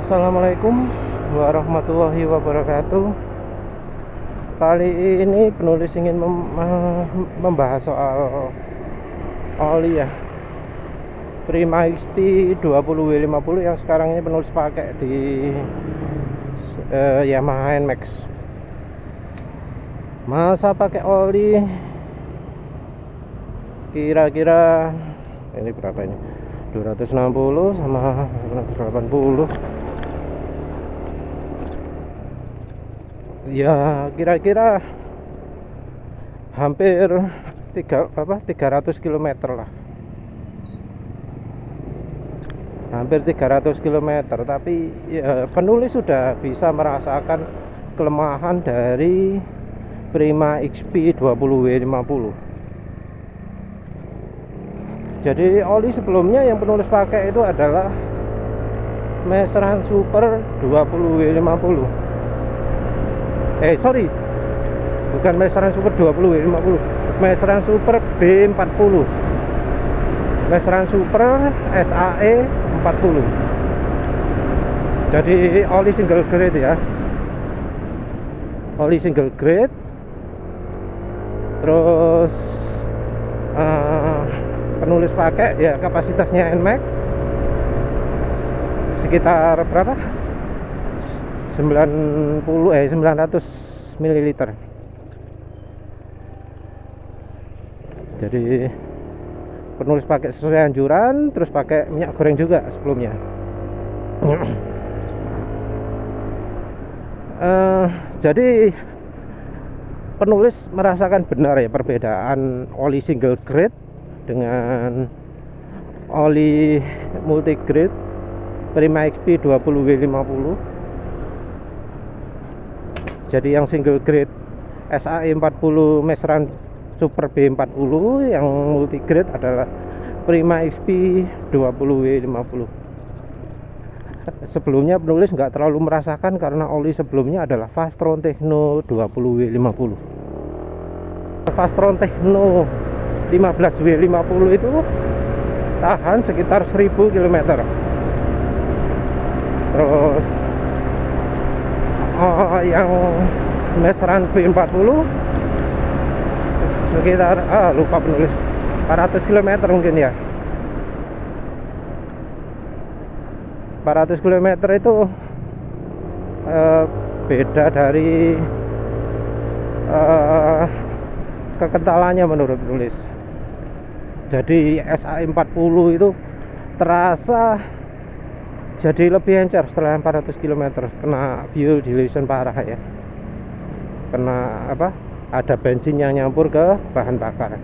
Assalamualaikum warahmatullahi wabarakatuh. Kali ini penulis ingin membahas soal oli ya, Prima XP 20W50 yang sekarang ini penulis pakai di Yamaha NMAX. Masa pakai oli kira-kira ini berapa ini? 260 sama 180. Ya kira-kira hampir 300 km lah, hampir 300 km. Tapi ya, penulis sudah bisa merasakan kelemahan dari Prima XP 20W50. Jadi oli sebelumnya yang penulis pakai itu adalah Mesran Super 20W50. Bukan Mesran Super 20W50, Mesran Super B40, Mesran Super SAE 40. Jadi oli single grade ya, oli single grade. Terus penulis pakai ya kapasitasnya NMAX sekitar berapa? 900 ml. Jadi penulis pakai sesuai anjuran, terus pakai minyak goreng juga sebelumnya. Jadi penulis merasakan benar ya perbedaan oli single grade dengan oli multi grade Prima XP 20W50. Jadi yang single grade SAE 40 Mesran Super B40, yang multi grade adalah Prima XP 20W50. Sebelumnya penulis nggak terlalu merasakan karena oli sebelumnya adalah Fastron Techno 20W50. Fastron Techno 15W50 itu tahan sekitar 1000 km. Terus yang Mesran B40 sekitar lupa penulis 400 km mungkin ya. 400 km itu beda dari kekentalannya menurut penulis. Jadi SAE 40 itu terasa jadi lebih encer setelah 400 km. Kena fuel dilution parah ya, kena apa, ada bensin yang nyampur ke bahan bakar.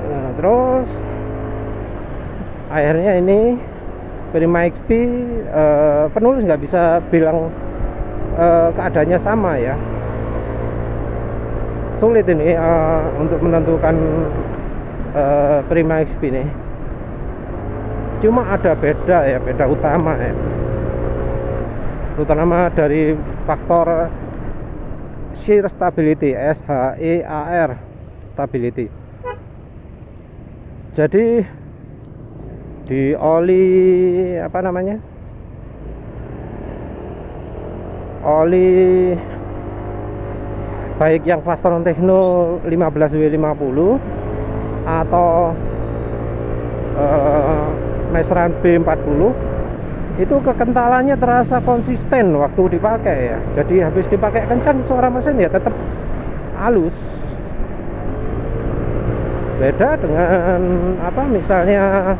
Nah, terus akhirnya ini Prima XP penulis nggak bisa bilang keadaannya sama ya. Sulit ini untuk menentukan Prima XP ini. Cuma ada beda ya, beda utama ya, terutama dari faktor shear stability, SHEAR stability. Jadi di oli apa namanya, oli baik yang Fastron Techno 15W50 atau Mesran B40 itu kekentalannya terasa konsisten waktu dipakai ya. Jadi habis dipakai kencang suara mesin ya tetap halus. Beda dengan apa, misalnya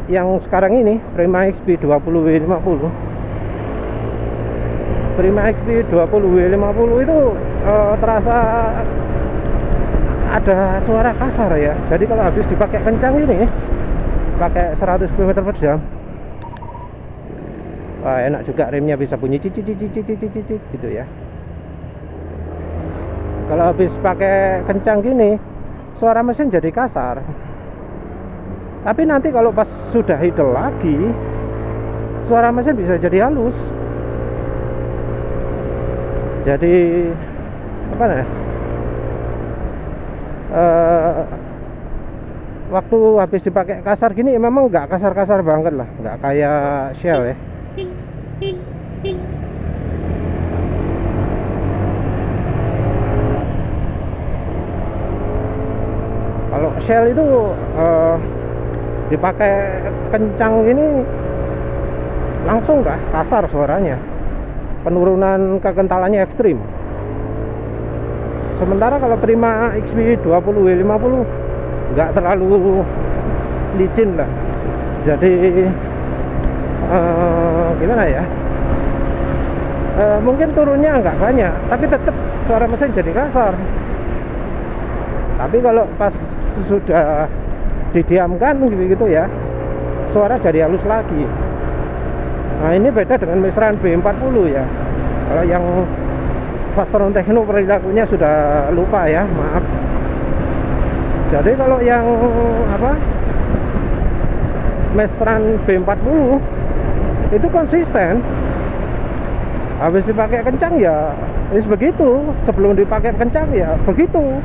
yang sekarang ini Prima XP 20W50. Prima XP 20W50 itu terasa ada suara kasar ya. Jadi kalau habis dipakai kencang ini, pakai 100 km/jam, wah enak juga, remnya bisa bunyi cicit gitu ya. Kalau habis pakai kencang gini, suara mesin jadi kasar. Tapi nanti kalau pas sudah idle lagi, suara mesin bisa jadi halus. Jadi apa ya, waktu habis dipakai kasar gini memang nggak kasar-kasar banget lah, nggak kayak Shell ya. Kalau Shell itu dipakai kencang ini langsung dah kasar suaranya, penurunan kekentalannya ekstrim. Sementara kalau Prima XP 20W50 nggak terlalu licin lah, jadi gimana ya, mungkin turunnya nggak banyak tapi tetap suara mesin jadi kasar. Tapi kalau pas sudah didiamkan gitu ya, suara jadi halus lagi. Nah ini beda dengan Mestran B40 ya. Kalau yang Fasteron Tekno perilakunya sudah lupa ya, maaf. Jadi kalau yang apa, Mestran B40 itu konsisten. Habis dipakai kencang ya begitu, sebelum dipakai kencang ya begitu,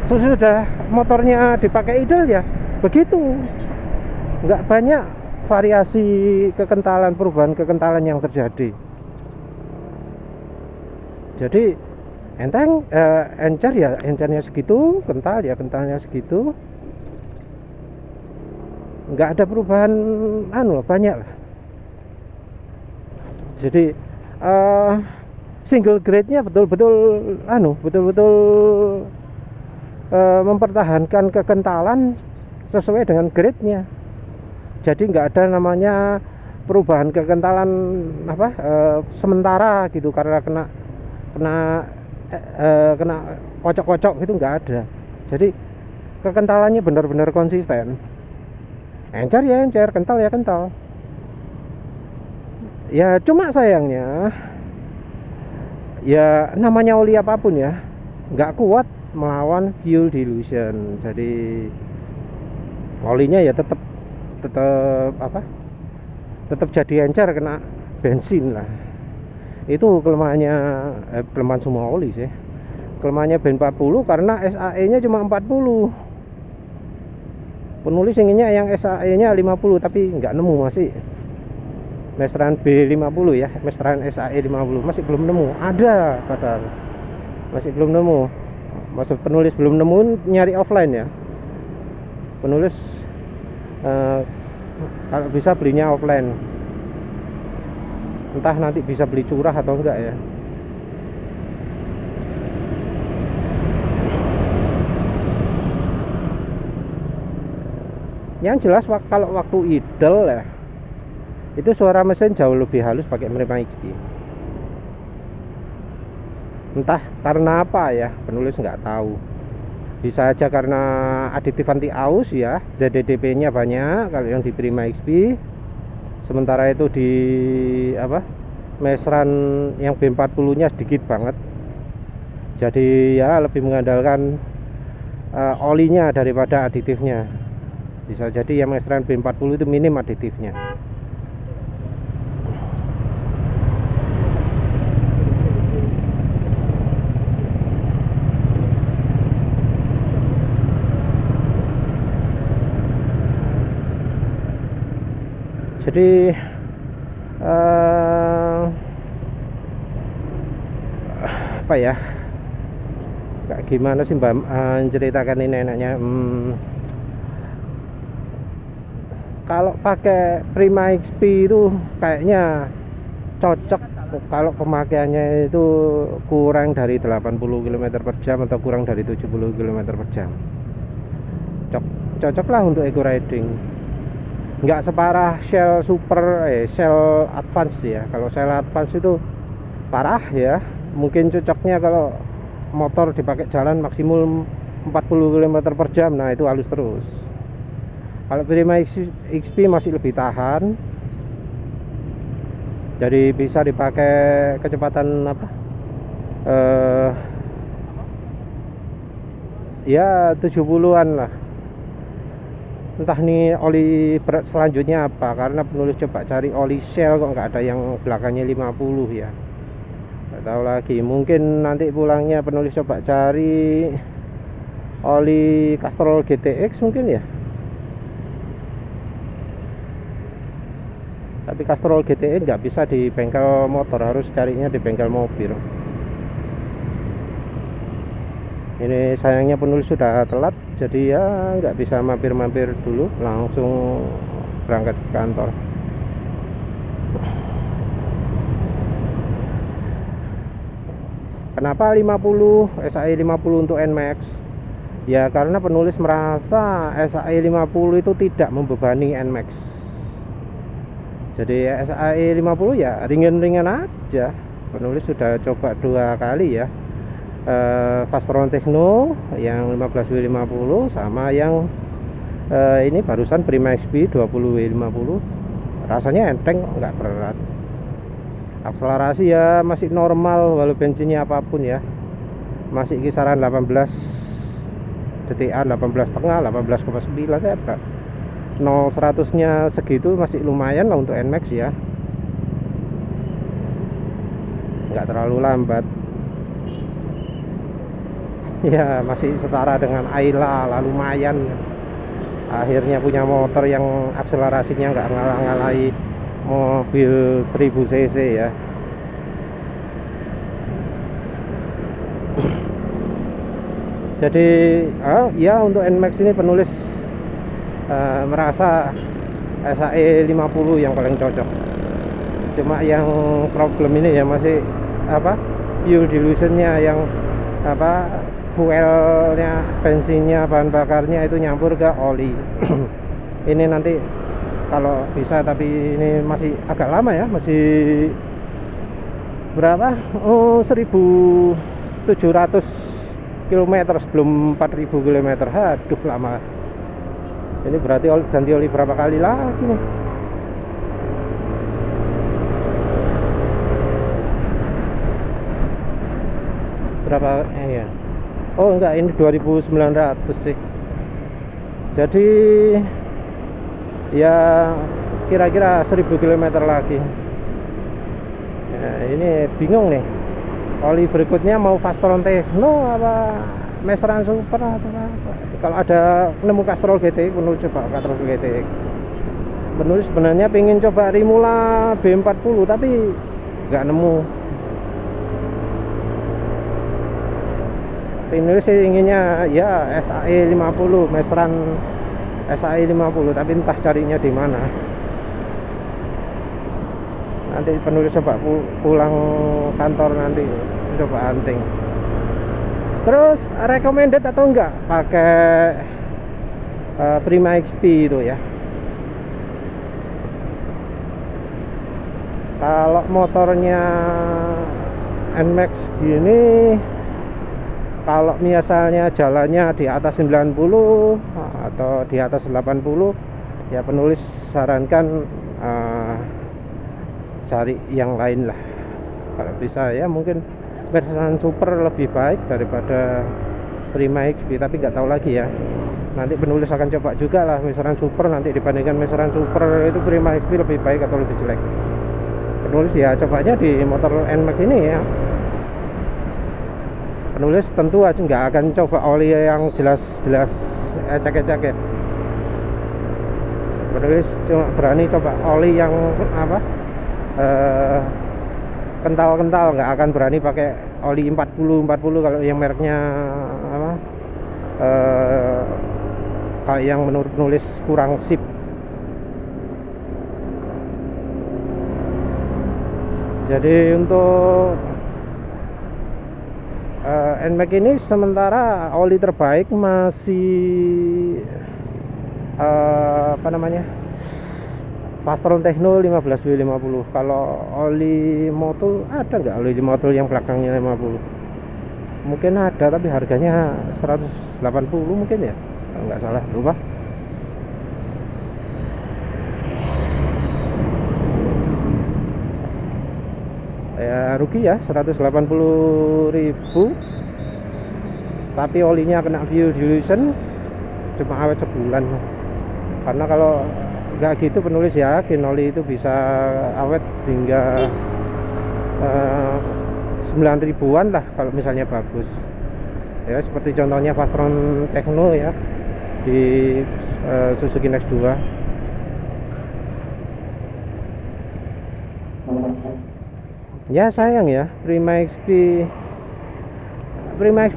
sesudah motornya dipakai idle ya begitu. Nggak banyak variasi kekentalan, perubahan kekentalan yang terjadi. Jadi enteng, encer ya encernya segitu, kental ya kentalnya segitu, nggak ada perubahan banyak lah. Jadi single grade-nya betul-betul mempertahankan kekentalan sesuai dengan grade-nya. Jadi nggak ada namanya perubahan kekentalan sementara gitu karena kena kocok-kocok gitu, nggak ada. Jadi kekentalannya benar-benar konsisten. Encer ya encer, kental ya kental. Ya cuma sayangnya ya namanya oli apapun ya nggak kuat melawan fuel dilution. Jadi olinya ya tetap jadi encer, kena bensin lah. Itu kelemahannya, kelemahan semua oli sih. Kelemahannya B40 karena SAE nya cuma 40. Penulis inginnya yang SAE nya 50 tapi nggak nemu, masih Mestran B50 ya, Mestran SAE 50 masih belum nemu. Ada padahal masih belum nemu. Maksud penulis belum nemu, nyari offline ya. Penulis kalau bisa belinya offline, entah nanti bisa beli curah atau enggak ya. Yang jelas kalau waktu idle ya, itu suara mesin jauh lebih halus pakai Prima XP. Entah karena apa ya, penulis nggak tahu. Bisa aja karena aditif anti aus ya, ZDDP nya banyak kalau yang di Prima XP. Sementara itu di Mestran yang B40 nya sedikit banget. Jadi ya lebih mengandalkan olinya daripada aditifnya. Bisa jadi yang Mestran B40 itu minim aditifnya. Jadi apa ya, kayak gimana sih Mbak ceritakan ini enaknya. Kalau pakai Prima XP itu kayaknya cocok kalau pemakaiannya itu kurang dari 80 km per jam atau kurang dari 70 km per jam. Cocok lah untuk eco riding. Nggak separah Shell Super, Shell Advance ya. Kalau Shell Advance itu parah ya. Mungkin cocoknya kalau motor dipakai jalan maksimum 40 km per jam. Nah itu halus terus. Kalau Prima XP masih lebih tahan, jadi bisa dipakai kecepatan ya 70-an lah. Entah nih oli berat selanjutnya apa, karena penulis coba cari oli Shell kok nggak ada yang belakangnya 50 ya. nggak tahu lagi. Mungkin nanti pulangnya penulis coba cari oli Castrol GTX mungkin ya. Tapi Castrol GTX nggak bisa di bengkel motor, harus carinya di bengkel mobil. Ini sayangnya penulis sudah telat, jadi ya nggak bisa mampir-mampir dulu, langsung berangkat ke kantor. Kenapa 50 SAE 50 untuk NMAX? Ya karena penulis merasa SAE 50 itu tidak membebani NMAX. Jadi SAE 50 ya ringan-ringan aja. Penulis sudah coba 2 kali ya. Fastron Techno yang 15W50 sama yang ini barusan Prima XP 20W50. Rasanya enteng, nggak berat. Akselerasi ya masih normal walau bensinnya apapun ya, masih kisaran 18 DTA, 18,5, 18,9 ya, 0-100 nya segitu masih lumayan lah untuk NMAX ya, nggak terlalu lambat ya, masih setara dengan Ayla lah, lumayan. Akhirnya punya motor yang akselerasinya nggak ngalah-ngalahi mobil 1000 cc ya. Jadi ya untuk NMAX ini penulis merasa SAE 50 yang paling cocok. Cuma yang problem ini ya masih fuel dilutionnya yang fuelnya, bensinnya, bahan bakarnya itu nyampur ke oli. Ini nanti kalau bisa, tapi ini masih agak lama ya, masih berapa? 1700 km sebelum 4000 km. Aduh lama. Ini berarti ganti oli berapa kali lagi nih? Berapa ya? Oh enggak, ini 2900 sih. Jadi ya kira-kira 1000 km lagi. Ya, ini bingung nih, oli berikutnya mau Fastron Techno apa Mesran Super atau apa. Kalau ada nemu Castrol GTX, penulis coba Castrol GTX. Penulis sebenarnya pengen coba Rimula B40 tapi nggak nemu. Penulis sih inginnya ya SAE 50, Mesran SAE 50, tapi entah carinya di mana. Nanti penulis coba pulang kantor nanti coba hunting. Terus recommended atau enggak pakai Prima XP itu ya? Kalau motornya NMAX gini, kalau misalnya jalannya di atas 90 atau di atas 80 ya penulis sarankan cari yang lain lah. Kalau bisa ya mungkin Mesran Super lebih baik daripada Prima XP, tapi nggak tahu lagi ya. Nanti penulis akan coba juga lah Mesran Super, nanti dibandingkan Mesran Super itu Prima XP lebih baik atau lebih jelek. Penulis ya cobanya di motor NMAX ini ya. Penulis tentu aja nggak akan coba oli yang jelas-jelas ecek-ecek ya. Penulis cuma berani coba oli yang kental-kental, nggak akan berani pakai oli 40 kalau yang mereknya kalau yang menurut penulis kurang sip. Jadi untuk NMAX ini sementara oli terbaik masih Fastron Techno 15W50. Kalau oli motul ada nggak oli motul yang belakangnya 50? Mungkin ada, tapi harganya 180 mungkin ya, kalau nggak salah, lupa. Ya rugi ya, 180.000, tapi olinya kena fuel dilution, cuma awet sebulan. Karena kalau nggak gitu penulis yakin oli itu bisa awet hingga 9 9 ribuan lah kalau misalnya bagus ya, seperti contohnya Vatron Tekno ya di Suzuki Next 2. Ya sayang ya, Prima XP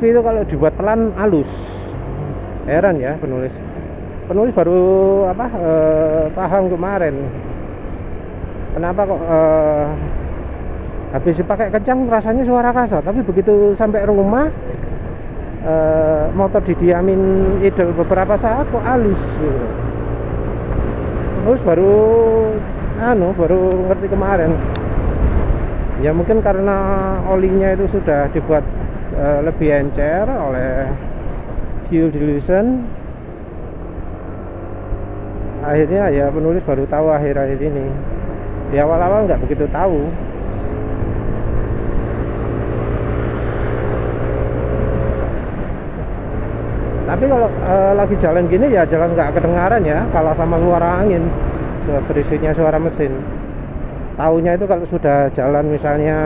itu kalau dibuat pelan halus. Heran ya penulis baru paham kemarin kenapa kok habis dipakai kencang rasanya suara kasar, tapi begitu sampai rumah motor didiamin idle beberapa saat kok halus gitu. Terus baru ngerti kemarin. Ya mungkin karena olinya itu sudah dibuat lebih encer oleh fuel dilution. Akhirnya ya penulis baru tahu akhir-akhir ini. Di awal-awal nggak begitu tahu. Tapi kalau lagi jalan gini ya jalan nggak kedengaran ya, kalah sama suara angin, berisiknya suara mesin. Taunya itu kalau sudah jalan misalnya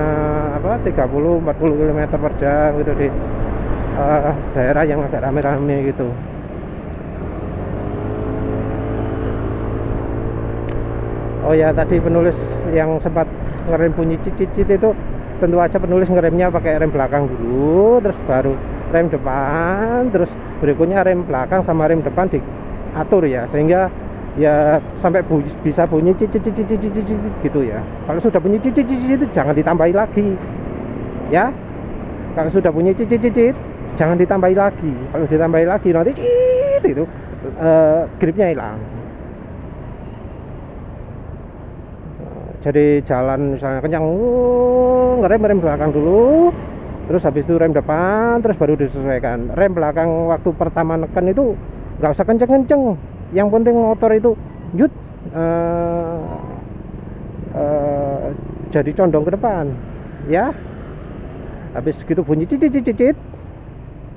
30-40 km per jam gitu di daerah yang agak rame-rame gitu. Oh ya, tadi penulis yang sempat ngerem bunyi cicit-cicit itu tentu aja penulis ngeremnya pakai rem belakang dulu, terus baru rem depan, terus berikutnya rem belakang sama rem depan diatur ya, sehingga ya sampai bisa bunyi cicit-cicit gitu ya. Kalau sudah bunyi cicit-cicit jangan ditambahi lagi ya. Kalau sudah bunyi cicit-cicit jangan ditambahi lagi. Kalau ditambahi lagi nanti cicit itu gripnya hilang. Jadi jalan misalnya kencang, ngerem belakang dulu, terus habis itu rem depan, terus baru disesuaikan. Rem belakang waktu pertama neken itu nggak usah kenceng-kenceng, yang penting motor itu yut jadi condong ke depan ya. Habis gitu bunyi cicit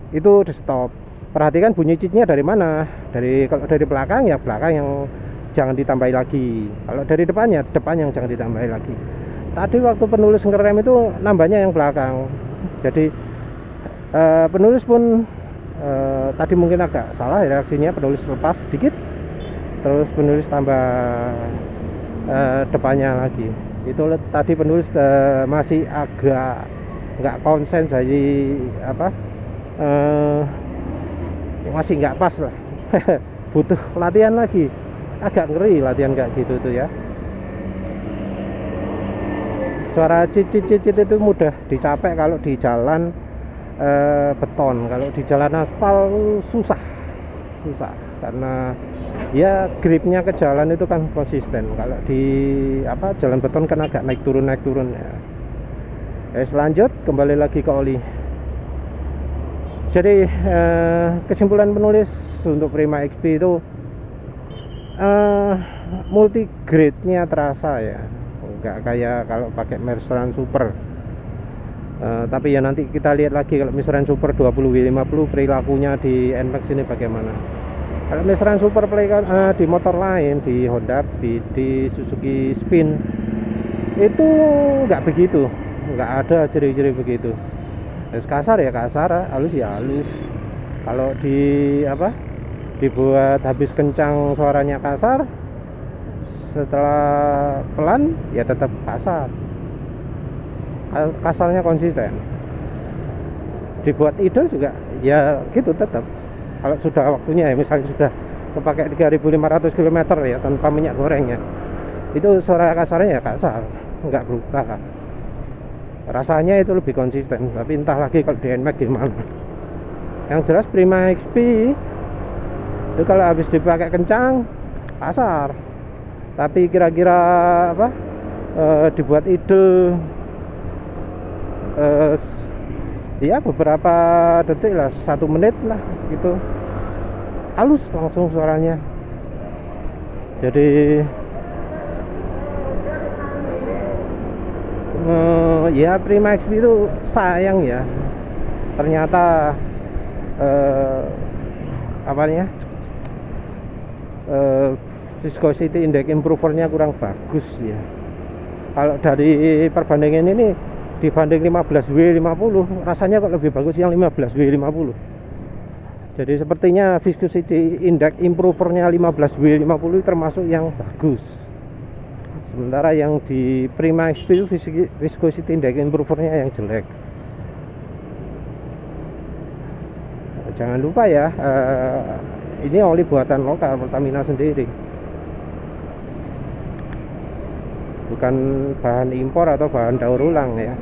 itu di stop. Perhatikan bunyi cicitnya dari mana. Kalau dari belakang ya belakang yang jangan ditambahi lagi. Kalau dari depannya depan yang jangan ditambahi lagi. Tadi waktu penulis ngerem itu nambahnya yang belakang. Jadi penulis pun tadi mungkin agak salah reaksinya, penulis lepas sedikit, terus penulis tambah depannya lagi. Itu tadi penulis masih agak nggak konsen, jadi masih nggak pas lah. Butuh latihan lagi, agak ngeri latihan kayak gitu tuh ya. Suara cicit-cicit itu mudah dicapai kalau di jalan beton. Kalau di jalan aspal susah karena ya gripnya ke jalan itu kan konsisten. Kalau di jalan beton kan agak naik turun ya. Selanjut kembali lagi ke oli. Jadi kesimpulan penulis untuk Prima XP itu multi grade-nya terasa ya, nggak kayak kalau pakai Mercedes Super. Tapi ya nanti kita lihat lagi kalau Mercedes Super 20W50 perilakunya di NMAX ini bagaimana. Kalau Mercedes Super di motor lain, di Honda Beat, di Suzuki Spin itu nggak begitu, nggak ada ciri-ciri begitu. Kasar ya kasar, halus ya halus. Kalau dibuat habis kencang suaranya kasar, setelah pelan ya tetap kasar. Kasarnya konsisten. Dibuat idle juga ya gitu tetap. Kalau sudah waktunya ya, misalnya sudah kepakai 3.500 km ya tanpa minyak gorengnya, itu suara kasarnya ya kasar, nggak berubah. Rasanya itu lebih konsisten, tapi entah lagi kalau di NMAX gimana. Yang jelas Prima XP itu kalau habis dipakai kencang kasar, tapi kira-kira dibuat idle ya beberapa detik lah, 1 menit lah gitu, halus langsung suaranya. Jadi ya Prima XP itu sayang ya, ternyata viscosity index improvernya kurang bagus ya. Kalau dari perbandingan ini dibanding 15W50 rasanya kok lebih bagus yang 15W50. Jadi sepertinya viscosity index improvernya 15W50 termasuk yang bagus. Sementara yang di Prima XP itu viscosity index improvernya yang jelek. Jangan lupa ya, ini oli buatan lokal Pertamina sendiri, bukan bahan impor atau bahan daur ulang ya.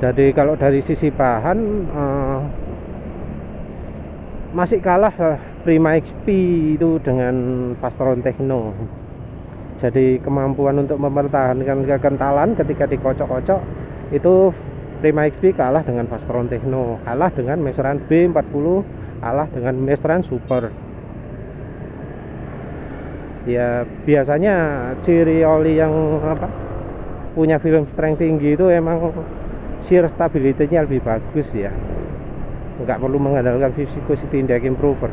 Jadi kalau dari sisi bahan masih kalah Prima XP itu dengan Fastron Techno. Jadi kemampuan untuk mempertahankan kekentalan ketika dikocok-kocok itu Prima XP kalah dengan Fastron Techno, kalah dengan meseran B40, kalah dengan meseran Super. Ya biasanya ciri oli yang punya film strength tinggi itu emang shear stability-nya lebih bagus ya, nggak perlu mengandalkan viscosity index improver.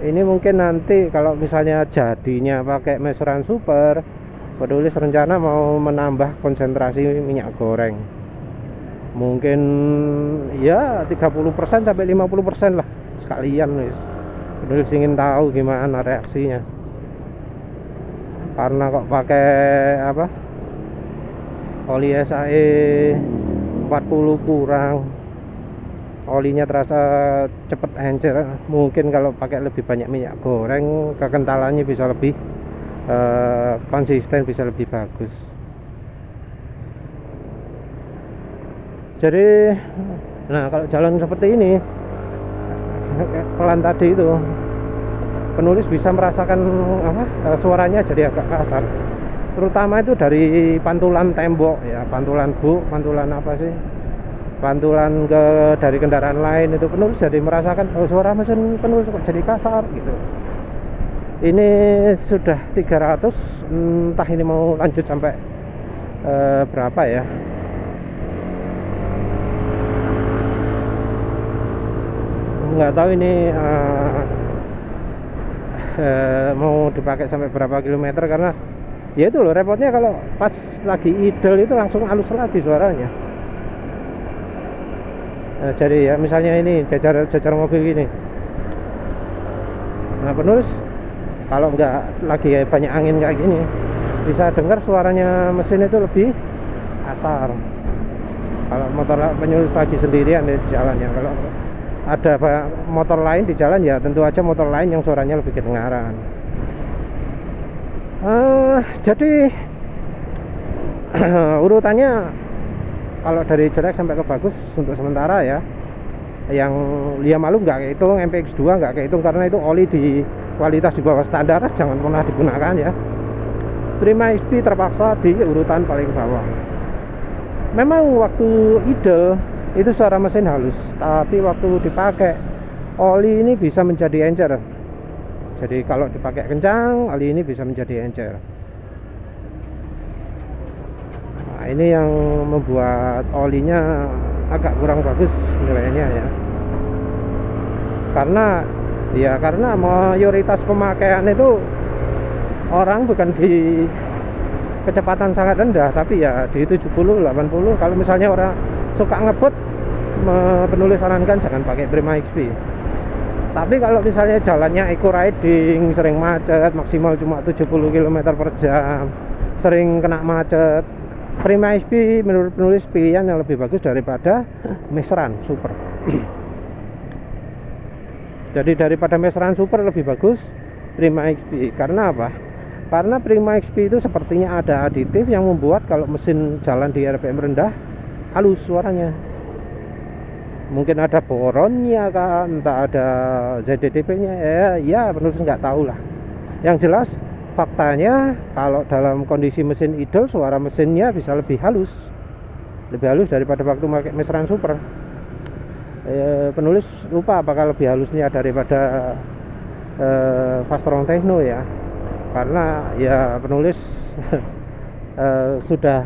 Ini mungkin nanti kalau misalnya jadinya pakai meseran Super, penulis rencana mau menambah konsentrasi minyak goreng, mungkin ya 30% sampai 50% lah sekalian. Penulis ingin tahu gimana reaksinya, karena kok pakai oli SAE 40 kurang, olinya terasa cepet encer. Mungkin kalau pakai lebih banyak minyak goreng kekentalannya bisa lebih konsisten, bisa lebih bagus. Jadi nah kalau jalan seperti ini pelan tadi itu, penulis bisa merasakan suaranya jadi agak kasar, terutama itu dari pantulan tembok ya, pantulan dari kendaraan lain itu penulis jadi merasakan suara mesin penulis kok jadi kasar gitu. Ini sudah 300, entah ini mau lanjut sampai berapa ya. Nggak tahu ini mau dipakai sampai berapa kilometer, karena ya itu loh repotnya kalau pas lagi idle itu langsung halus lagi suaranya. Jadi ya misalnya ini jajar mobil gini, nah penulis kalau nggak lagi banyak angin kayak gini bisa dengar suaranya mesin itu lebih kasar. Kalau motor penulis lagi sendirian di jalannya, kalau ada motor lain di jalan ya tentu aja motor lain yang suaranya lebih kedengaran. Jadi urutannya kalau dari jelek sampai ke bagus untuk sementara ya. Yang Lia Malu nggak kehitung, MPX2 nggak kehitung karena itu oli di kualitas di bawah standar, jangan pernah digunakan ya. Prima XP terpaksa di urutan paling bawah. Memang waktu idle itu suara mesin halus, tapi waktu dipakai oli ini bisa menjadi encer. Jadi kalau dipakai kencang, oli ini bisa menjadi encer. Nah, ini yang membuat olinya agak kurang bagus nilainya ya. Karena mayoritas pemakaian itu orang bukan di kecepatan sangat rendah, tapi ya di 70 80. Kalau misalnya orang suka ngebut, penulis sarankan jangan pakai Prima XP. Tapi kalau misalnya jalannya eco riding, sering macet, maksimal cuma 70 km per jam, sering kena macet, Prima XP menurut penulis pilihan yang lebih bagus daripada meseran Super. Jadi daripada meseran Super lebih bagus Prima XP. Karena apa? Karena Prima XP itu sepertinya ada aditif yang membuat kalau mesin jalan di RPM rendah halus suaranya. Mungkin ada boronnya kan, entah ada ZDTP-nya ya penulis nggak tahu lah. Yang jelas faktanya kalau dalam kondisi mesin idle suara mesinnya bisa lebih halus daripada waktu pakai meseran Super. Penulis lupa apakah lebih halusnya daripada Fastron Techno ya, karena ya penulis sudah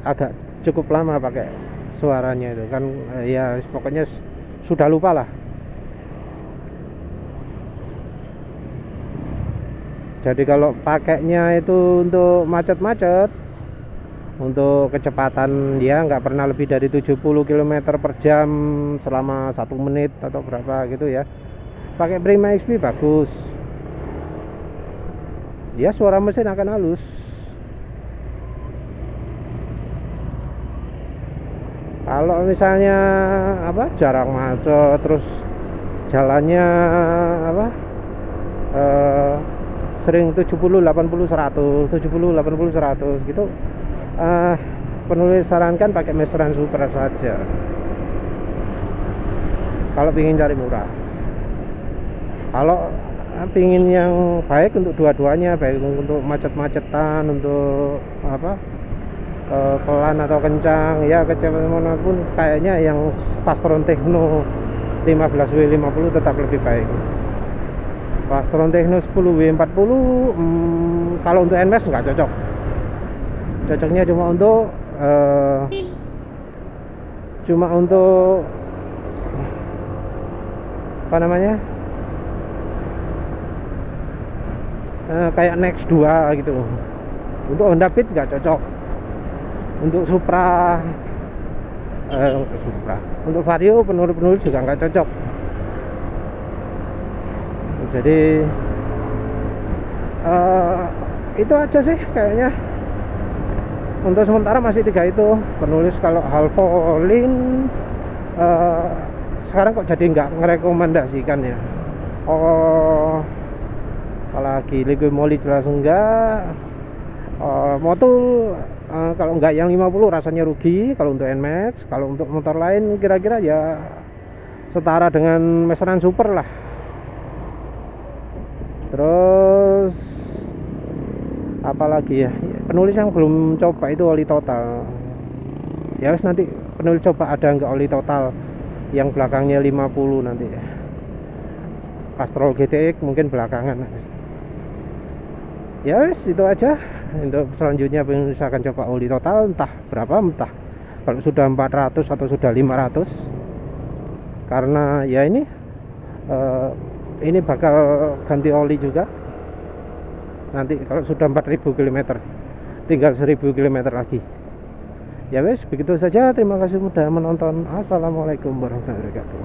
agak cukup lama pakai suaranya itu kan, ya pokoknya sudah lupa lah. Jadi kalau pakainya itu untuk macet-macet, untuk kecepatan dia nggak pernah lebih dari 70 km per jam selama 1 menit atau berapa gitu ya, pakai Prima XP bagus. Ya suara mesin akan halus. Kalau misalnya apa jarang macet, terus jalannya apa sering 70 80 100 70 80 100 gitu, penulis sarankan pakai Masteran Super saja kalau ingin cari murah. Kalau pingin yang baik untuk dua-duanya, baik untuk macet-macetan, untuk apa pelan atau kencang ya, kecepatan manapun, kayaknya yang Fastron Techno 15W50 tetap lebih baik. Fastron Techno 10W40 kalau untuk NMAX nggak cocok. Cocoknya cuma untuk apa namanya, kayak Next 2 gitu. Untuk Honda Beat nggak cocok. Untuk Supra untuk Vario penurut juga nggak cocok. Jadi itu aja sih kayaknya. Untuk sementara masih 3 itu penulis. Kalau Halvolin sekarang kok jadi nggak ngerekomendasikan ya. Apalagi Liquid Moly jelas enggak. Motul kalau enggak yang 50 rasanya rugi kalau untuk NMAX. Kalau untuk motor lain kira-kira ya setara dengan Masteran Super lah. Terus apalagi ya, penulis yang belum coba itu oli total. Ya wis, nanti penulis coba ada enggak oli total yang belakangnya 50 nanti. Castrol GTX mungkin belakangan. Ya wis, itu aja. Untuk selanjutnya penulis akan coba oli total, entah berapa, entah kalau sudah 400 atau sudah 500. Karena ya ini bakal ganti oli juga nanti kalau sudah 4000 km, tinggal 1000 km lagi. Ya wes, begitu saja. Terima kasih sudah menonton. Assalamualaikum warahmatullahi wabarakatuh.